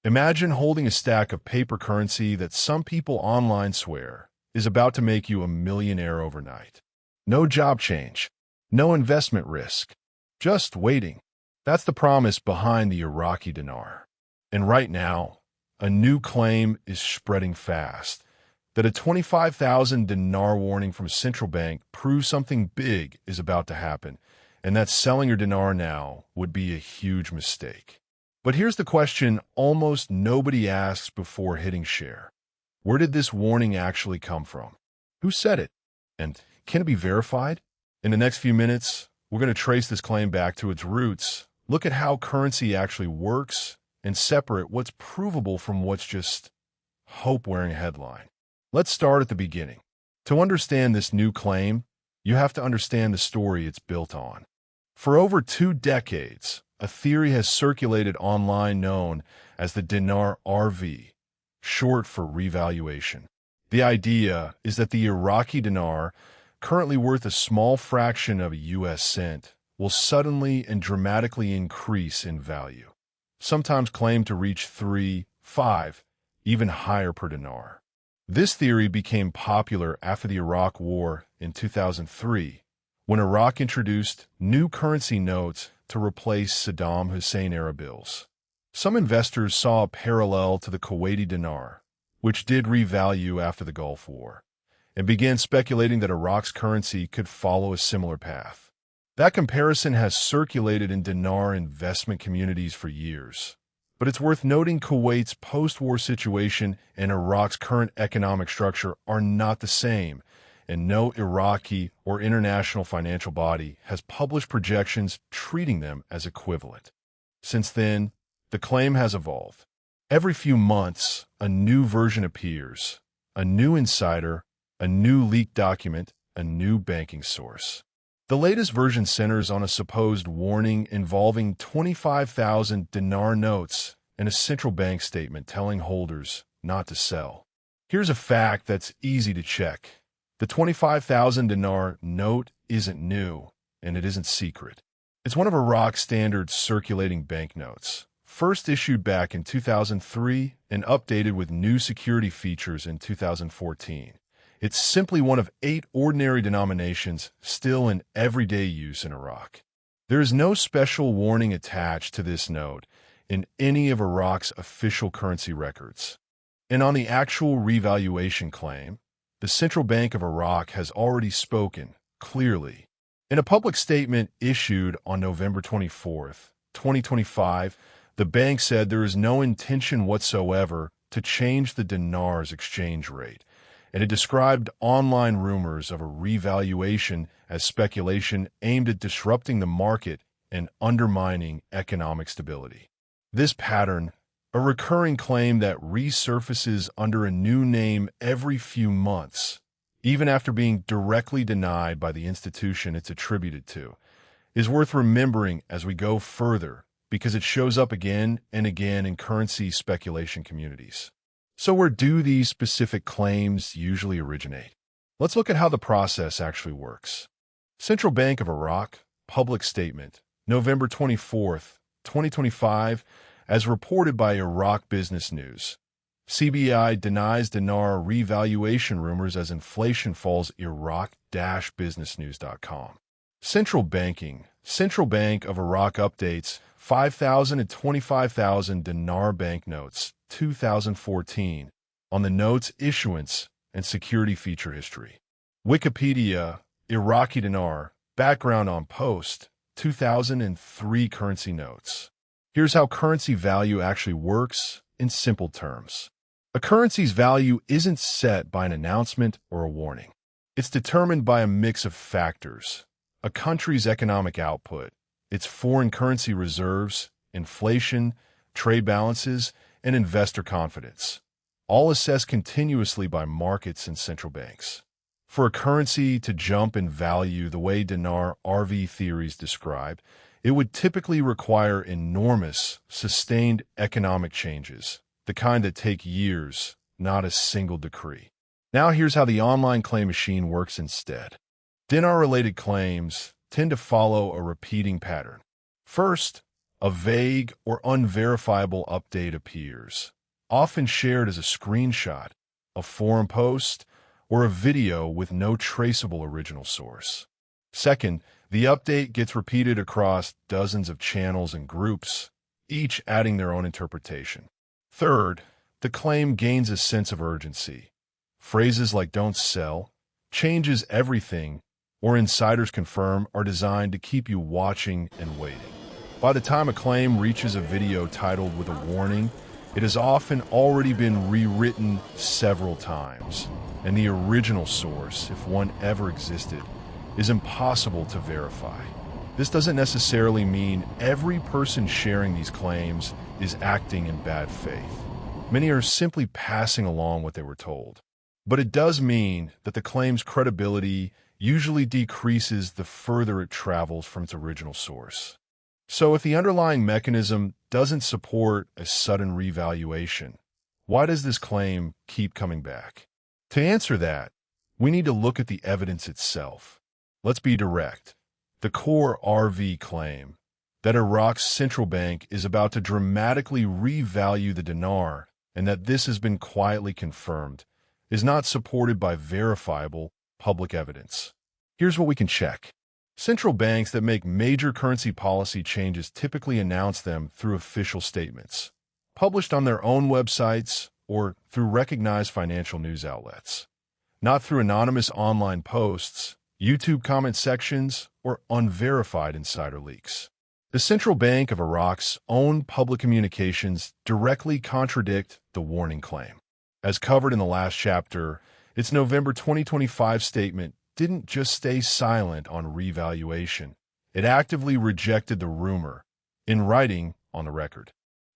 Imagine holding a stack of paper currency that some people online swear is about to make you a millionaire overnight. No job change, no investment risk, just waiting. That's the promise behind the Iraqi dinar. And right now, a new claim is spreading fast, that a 25,000 dinar warning from a central bank proves something big is about to happen, and that selling your dinar now would be a huge mistake. But here's the question almost nobody asks before hitting share. Where did this warning actually come from? Who said it? And can it be verified? In the next few minutes, we're going to trace this claim back to its roots, look at how currency actually works, and separate what's provable from what's just hope wearing a headline. Let's start at the beginning. To understand this new claim, you have to understand the story it's built on. For over 2 decades, a theory has circulated online known as the Dinar RV, short for revaluation. The idea is that the Iraqi dinar, currently worth a small fraction of a US cent, will suddenly and dramatically increase in value, sometimes claimed to reach 3, 5, even higher per dinar. This theory became popular after the Iraq War in 2003, when Iraq introduced new currency notes to replace Saddam Hussein-era bills. Some investors saw a parallel to the Kuwaiti dinar, which did revalue after the Gulf War, and began speculating that Iraq's currency could follow a similar path. That comparison has circulated in dinar investment communities for years. But it's worth noting Kuwait's post-war situation and Iraq's current economic structure are not the same, and no Iraqi or international financial body has published projections treating them as equivalent. Since then, the claim has evolved. Every few months, a new version appears, a new insider, a new leaked document, a new banking source. The latest version centers on a supposed warning involving 25,000 dinar notes and a central bank statement telling holders not to sell. Here's a fact that's easy to check. The 25,000 dinar note isn't new, and it isn't secret. It's one of Iraq's standard circulating banknotes, first issued back in 2003 and updated with new security features in 2014. It's simply one of 8 ordinary denominations still in everyday use in Iraq. There is no special warning attached to this note in any of Iraq's official currency records. And on the actual revaluation claim, the Central Bank of Iraq has already spoken clearly. In a public statement issued on November 24, 2025, the bank said there is no intention whatsoever to change the dinar's exchange rate, and it described online rumors of a revaluation as speculation aimed at disrupting the market and undermining economic stability. This pattern, a recurring claim that resurfaces under a new name every few months, even after being directly denied by the institution it's attributed to, is worth remembering as we go further because it shows up again and again in currency speculation communities. So where do these specific claims usually originate? Let's look at how the process actually works. Central Bank of Iraq, public statement, November 24, 2025, as reported by Iraq Business News. CBI denies dinar revaluation rumors as inflation falls. Iraq-businessnews.com. Central banking. Central Bank of Iraq updates 5,000 and 25,000 dinar banknotes, 2014, on the note's issuance and security feature history. Wikipedia, Iraqi dinar, background on post, 2003 currency notes. Here's how currency value actually works in simple terms. A currency's value isn't set by an announcement or a warning. It's determined by a mix of factors: a country's economic output, its foreign currency reserves, inflation, trade balances, and investor confidence, all assessed continuously by markets and central banks. For a currency to jump in value the way Dinar RV theories describe, it would typically require enormous, sustained economic changes, the kind that take years, not a single decree. Now here's how the online claim machine works instead. Dinar-related claims tend to follow a repeating pattern. First, a vague or unverifiable update appears, often shared as a screenshot, a forum post, or a video with no traceable original source. Second, the update gets repeated across dozens of channels and groups, each adding their own interpretation. Third, the claim gains a sense of urgency. Phrases like "don't sell," "changes everything," or "insiders confirm" are designed to keep you watching and waiting. By the time a claim reaches a video titled with a warning, it has often already been rewritten several times, and the original source, if one ever existed, is impossible to verify. This doesn't necessarily mean every person sharing these claims is acting in bad faith. Many are simply passing along what they were told. But it does mean that the claim's credibility usually decreases the further it travels from its original source. So if the underlying mechanism doesn't support a sudden revaluation, why does this claim keep coming back? To answer that, we need to look at the evidence itself. Let's be direct. The core RV claim that Iraq's central bank is about to dramatically revalue the dinar and that this has been quietly confirmed is not supported by verifiable public evidence. Here's what we can check. Central banks that make major currency policy changes typically announce them through official statements, published on their own websites or through recognized financial news outlets, not through anonymous online posts, YouTube comment sections, or unverified insider leaks. The Central Bank of Iraq's own public communications directly contradict the warning claim. As covered in the last chapter, its November 2025 statement didn't just stay silent on revaluation. It actively rejected the rumor, in writing on the record.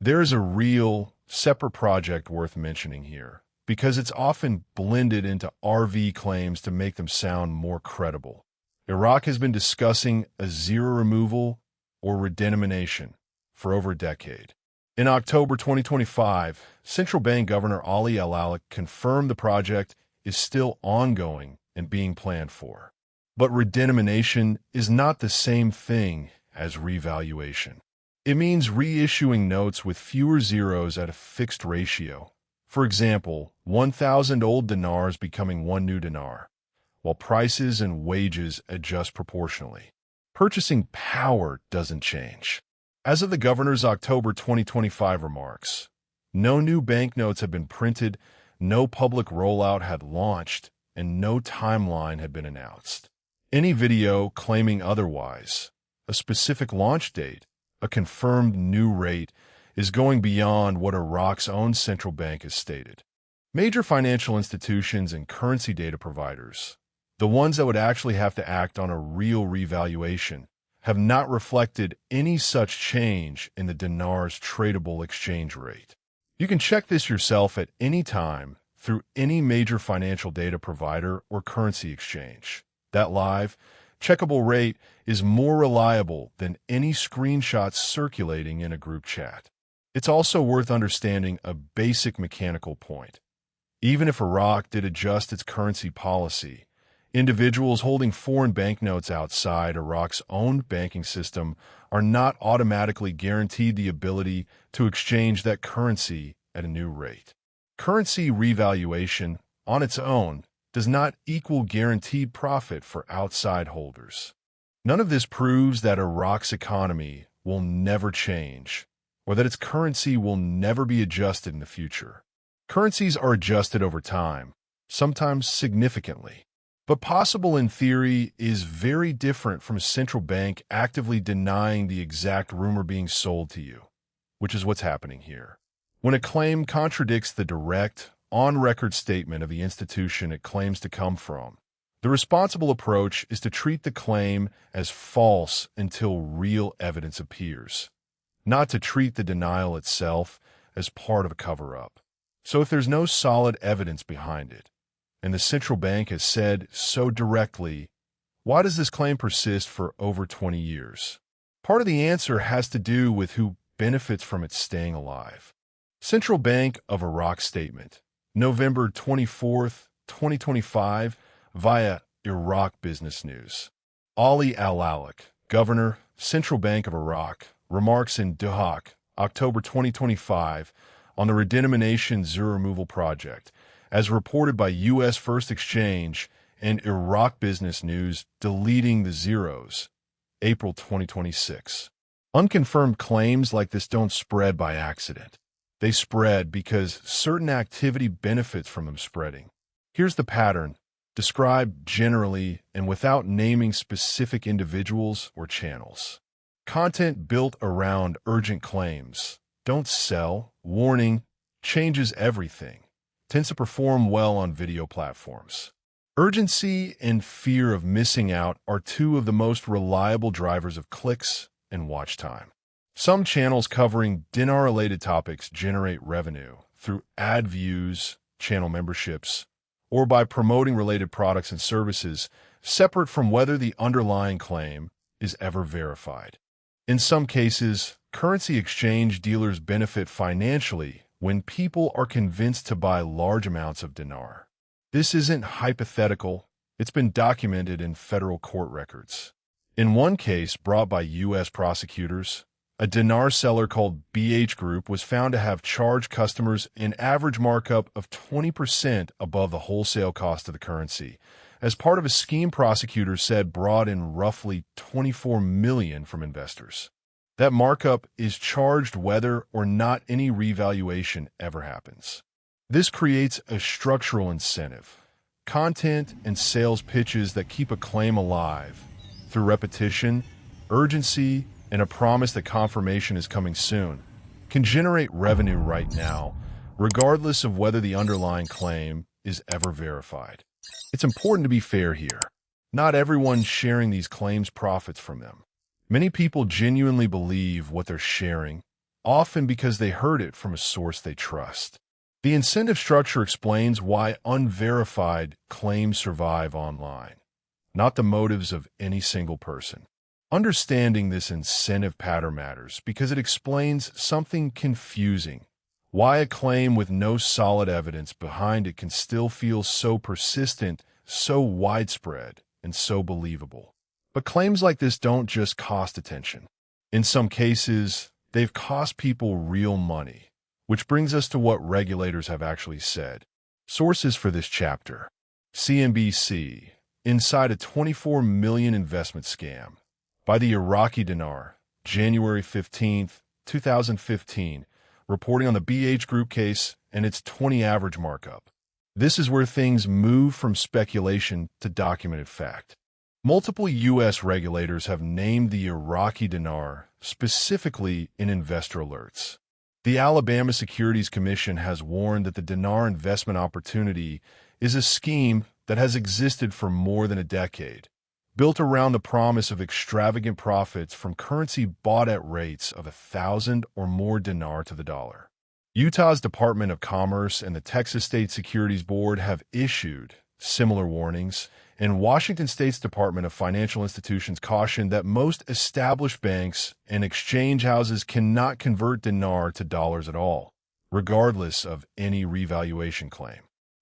There is a real, separate project worth mentioning here, because it's often blended into RV claims to make them sound more credible. Iraq has been discussing a zero removal or redenomination for over a decade. In October 2025, Central Bank Governor Ali Al-Alak confirmed the project is still ongoing and being planned for. But redenomination is not the same thing as revaluation. It means reissuing notes with fewer zeros at a fixed ratio. For example, 1,000 old dinars becoming one new dinar, while prices and wages adjust proportionally. Purchasing power doesn't change. As of the governor's October 2025 remarks, no new banknotes had been printed, no public rollout had launched, and no timeline had been announced. Any video claiming otherwise, a specific launch date, a confirmed new rate, is going beyond what Iraq's own central bank has stated. Major financial institutions and currency data providers, the ones that would actually have to act on a real revaluation, have not reflected any such change in the dinar's tradable exchange rate. You can check this yourself at any time through any major financial data provider or currency exchange. That live, checkable rate is more reliable than any screenshots circulating in a group chat. It's also worth understanding a basic mechanical point. Even if Iraq did adjust its currency policy, individuals holding foreign banknotes outside Iraq's own banking system are not automatically guaranteed the ability to exchange that currency at a new rate. Currency revaluation, on its own, does not equal guaranteed profit for outside holders. None of this proves that Iraq's economy will never change, or that its currency will never be adjusted in the future. Currencies are adjusted over time, sometimes significantly. But possible in theory is very different from a central bank actively denying the exact rumor being sold to you, which is what's happening here. When a claim contradicts the direct, on-record statement of the institution it claims to come from, the responsible approach is to treat the claim as false until real evidence appears, not to treat the denial itself as part of a cover-up. So if there's no solid evidence behind it, and the central bank has said so directly, why does this claim persist for over 20 years? Part of the answer has to do with who benefits from its staying alive. Central Bank of Iraq Statement, November 24th, 2025, via Iraq Business News. Ali Al-Alak, Governor, Central Bank of Iraq, remarks in Doha, October 2025, on the redenomination zero removal project, as reported by U.S. First Exchange and Iraq Business News, deleting the zeros, April 2026. Unconfirmed claims like this don't spread by accident. They spread because certain activity benefits from them spreading. Here's the pattern, described generally and without naming specific individuals or channels. Content built around urgent claims, don't sell, warning, changes everything, tends to perform well on video platforms. Urgency and fear of missing out are two of the most reliable drivers of clicks and watch time. Some channels covering dinar-related topics generate revenue through ad views, channel memberships, or by promoting related products and services, separate from whether the underlying claim is ever verified. In some cases, currency exchange dealers benefit financially when people are convinced to buy large amounts of dinar. This isn't hypothetical. It's been documented in federal court records. In one case brought by U.S. prosecutors, a dinar seller called BH Group was found to have charged customers an average markup of 20% above the wholesale cost of the currency, as part of a scheme prosecutors said brought in roughly $24 million from investors. That markup is charged whether or not any revaluation ever happens. This creates a structural incentive, content and sales pitches that keep a claim alive through repetition, urgency, and a promise that confirmation is coming soon, can generate revenue right now, regardless of whether the underlying claim is ever verified. It's important to be fair here. Not everyone sharing these claims profits from them. Many people genuinely believe what they're sharing, often because they heard it from a source they trust. The incentive structure explains why unverified claims survive online, not the motives of any single person. Understanding this incentive pattern matters because it explains something confusing: why a claim with no solid evidence behind it can still feel so persistent, so widespread, and so believable. But claims like this don't just cost attention. In some cases, they've cost people real money, which brings us to what regulators have actually said. Sources for this chapter: CNBC, inside a $24 million investment scam by the Iraqi Dinar, January 15, 2015, reporting on the BH Group case and its 20 average markup. This is where things move from speculation to documented fact. Multiple U.S. regulators have named the Iraqi dinar specifically in investor alerts. The Alabama Securities Commission has warned that the dinar investment opportunity is a scheme that has existed for more than a decade, built around the promise of extravagant profits from currency bought at rates of 1,000 or more dinar to the dollar. Utah's Department of Commerce and the Texas State Securities Board have issued similar warnings, and Washington State's Department of Financial Institutions cautioned that most established banks and exchange houses cannot convert dinar to dollars at all, regardless of any revaluation claim.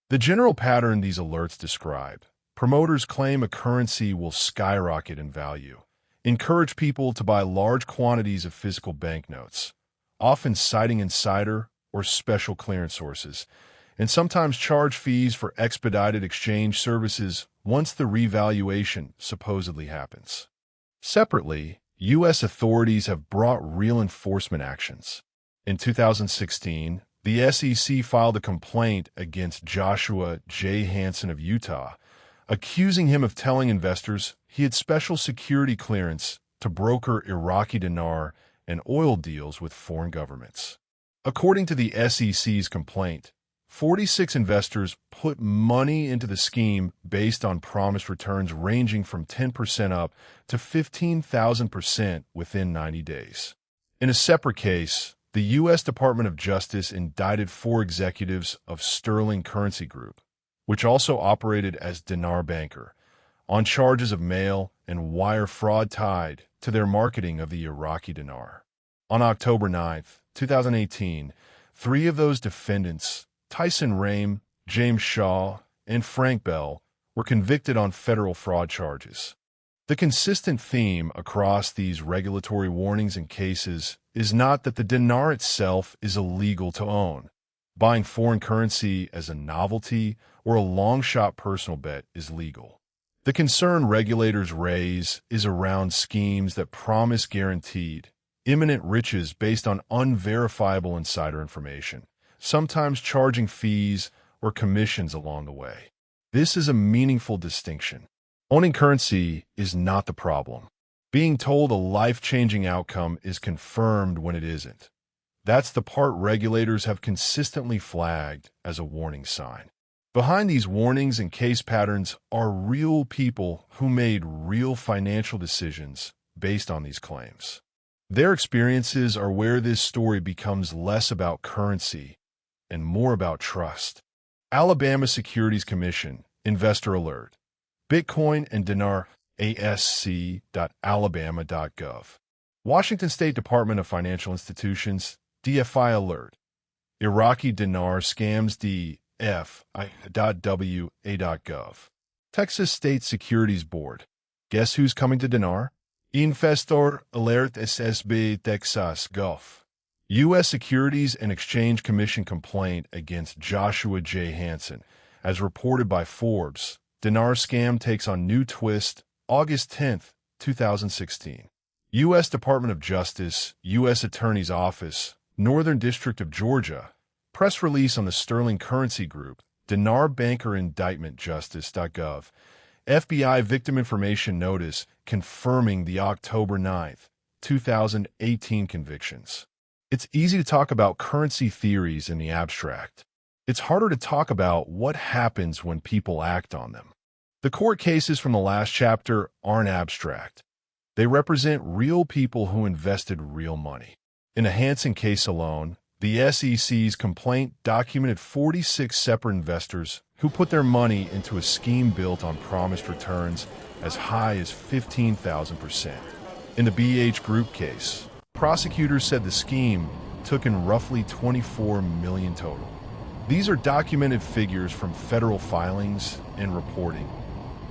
The general pattern these alerts describe: promoters claim a currency will skyrocket in value, encourage people to buy large quantities of physical banknotes, often citing insider or special clearance sources, and sometimes charge fees for expedited exchange services once the revaluation supposedly happens. Separately, U.S. authorities have brought real enforcement actions. In 2016, the SEC filed a complaint against Joshua J. Hansen of Utah, accusing him of telling investors he had special security clearance to broker Iraqi dinar and oil deals with foreign governments. According to the SEC's complaint, 46 investors put money into the scheme based on promised returns ranging from 10% up to 15,000% within 90 days. In a separate case, the U.S. Department of Justice indicted 4 executives of Sterling Currency Group, which also operated as Dinar Banker, on charges of mail and wire fraud tied to their marketing of the Iraqi dinar. On October 9, 2018, 3 of those defendants, Tyson Rame, James Shaw, and Frank Bell, were convicted on federal fraud charges. The consistent theme across these regulatory warnings and cases is not that the dinar itself is illegal to own. Buying foreign currency as a novelty or a long-shot personal bet is legal. The concern regulators raise is around schemes that promise guaranteed, imminent riches based on unverifiable insider information, sometimes charging fees or commissions along the way. This is a meaningful distinction. Owning currency is not the problem. Being told a life-changing outcome is confirmed when it isn't. That's the part regulators have consistently flagged as a warning sign. Behind these warnings and case patterns are real people who made real financial decisions based on these claims. Their experiences are where this story becomes less about currency and more about trust. Alabama Securities Commission, Investor Alert. Bitcoin and Dinar, asc.alabama.gov. Washington State Department of Financial Institutions, DFI Alert. Iraqi Dinar Scams, dfi.wa.gov. Texas State Securities Board. Guess who's coming to Dinar? Investor Alert SSB Texas Gulf. U.S. Securities and Exchange Commission complaint against Joshua J. Hansen, as reported by Forbes. Dinar scam takes on new twist, August 10, 2016. U.S. Department of Justice, U.S. Attorney's Office, Northern District of Georgia. Press release on the Sterling Currency Group, Dinar Banker Indictment Justice.gov. FBI Victim Information Notice confirming the October 9, 2018 convictions. It's easy to talk about currency theories in the abstract. It's harder to talk about what happens when people act on them. The court cases from the last chapter aren't abstract. They represent real people who invested real money. In the Hansen case alone, the SEC's complaint documented 46 separate investors who put their money into a scheme built on promised returns as high as 15,000%. In the BH Group case, prosecutors said the scheme took in roughly $24 million total. These are documented figures from federal filings and reporting,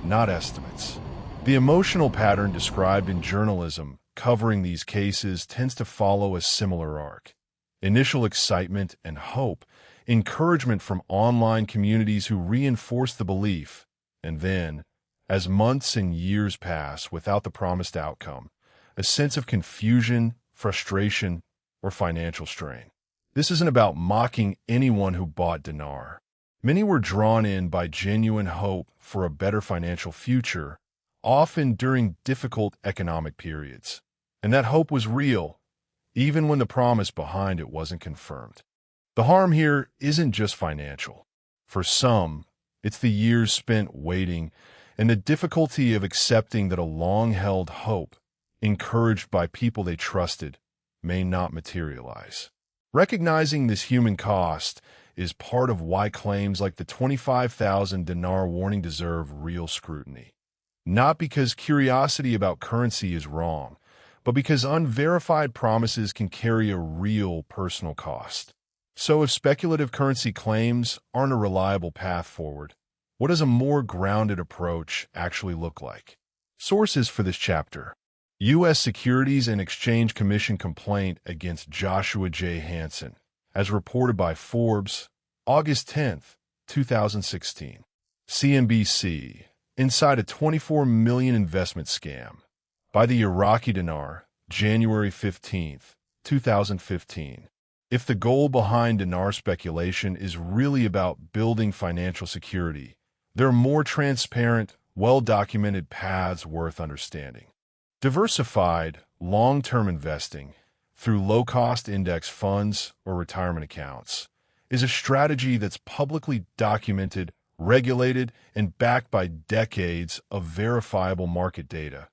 not estimates. The emotional pattern described in journalism covering these cases tends to follow a similar arc. Initial excitement and hope, encouragement from online communities who reinforce the belief, and then, as months and years pass without the promised outcome, a sense of confusion, frustration, or financial strain. This isn't about mocking anyone who bought Dinar. Many were drawn in by genuine hope for a better financial future, often during difficult economic periods. And that hope was real, even when the promise behind it wasn't confirmed. The harm here isn't just financial. For some, it's the years spent waiting and the difficulty of accepting that a long-held hope, encouraged by people they trusted, may not materialize. Recognizing this human cost is part of why claims like the 25,000 dinar warning deserve real scrutiny. Not because curiosity about currency is wrong, but because unverified promises can carry a real personal cost. So if speculative currency claims aren't a reliable path forward, what does a more grounded approach actually look like? Sources for this chapter. U.S. Securities and Exchange Commission complaint against Joshua J. Hansen, as reported by Forbes, August 10, 2016. CNBC, inside a $24 million investment scam. By the Iraqi Dinar, January 15, 2015. If the goal behind dinar speculation is really about building financial security, there are more transparent, well-documented paths worth understanding. Diversified, long-term investing, through low-cost index funds or retirement accounts, is a strategy that's publicly documented, regulated, and backed by decades of verifiable market data,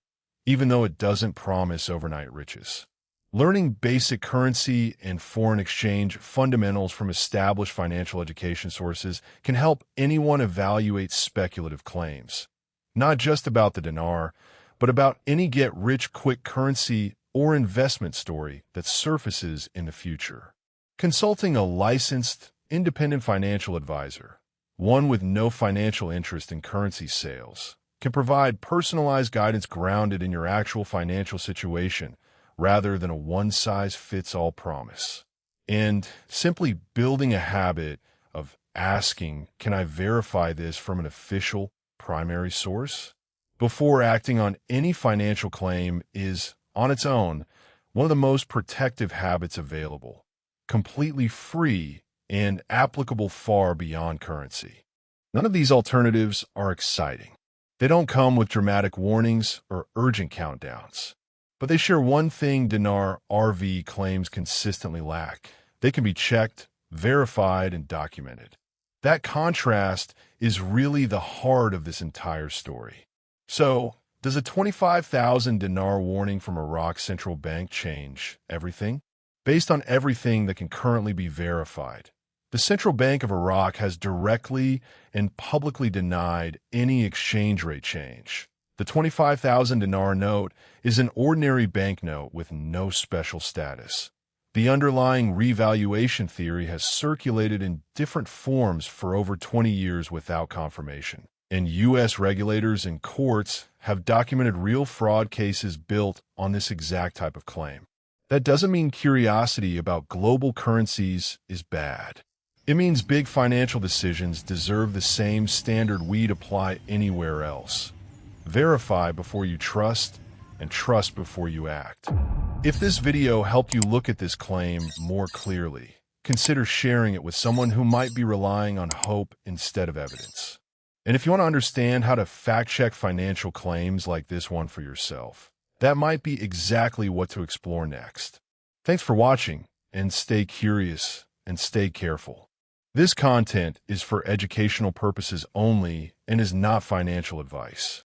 even though it doesn't promise overnight riches. Learning basic currency and foreign exchange fundamentals from established financial education sources can help anyone evaluate speculative claims, not just about the dinar, but about any get-rich-quick currency or investment story that surfaces in the future. Consulting a licensed, independent financial advisor, one with no financial interest in currency sales, can provide personalized guidance grounded in your actual financial situation rather than a one-size-fits-all promise. And simply building a habit of asking, can I verify this from an official primary source? Before acting on any financial claim is, on its own, one of the most protective habits available, completely free and applicable far beyond currency. None of these alternatives are exciting. They don't come with dramatic warnings or urgent countdowns. But they share one thing Dinar RV claims consistently lack. They can be checked, verified, and documented. That contrast is really the heart of this entire story. So, does a 25,000 dinar warning from Iraq's central bank change everything? Based on everything that can currently be verified, the Central Bank of Iraq has directly and publicly denied any exchange rate change. The 25,000 dinar note is an ordinary banknote with no special status. The underlying revaluation theory has circulated in different forms for over 20 years without confirmation. And U.S. regulators and courts have documented real fraud cases built on this exact type of claim. That doesn't mean curiosity about global currencies is bad. It means big financial decisions deserve the same standard we'd apply anywhere else. Verify before you trust, and trust before you act. If this video helped you look at this claim more clearly, consider sharing it with someone who might be relying on hope instead of evidence. And if you want to understand how to fact-check financial claims like this one for yourself, that might be exactly what to explore next. Thanks for watching, and stay curious and stay careful. This content is for educational purposes only and is not financial advice.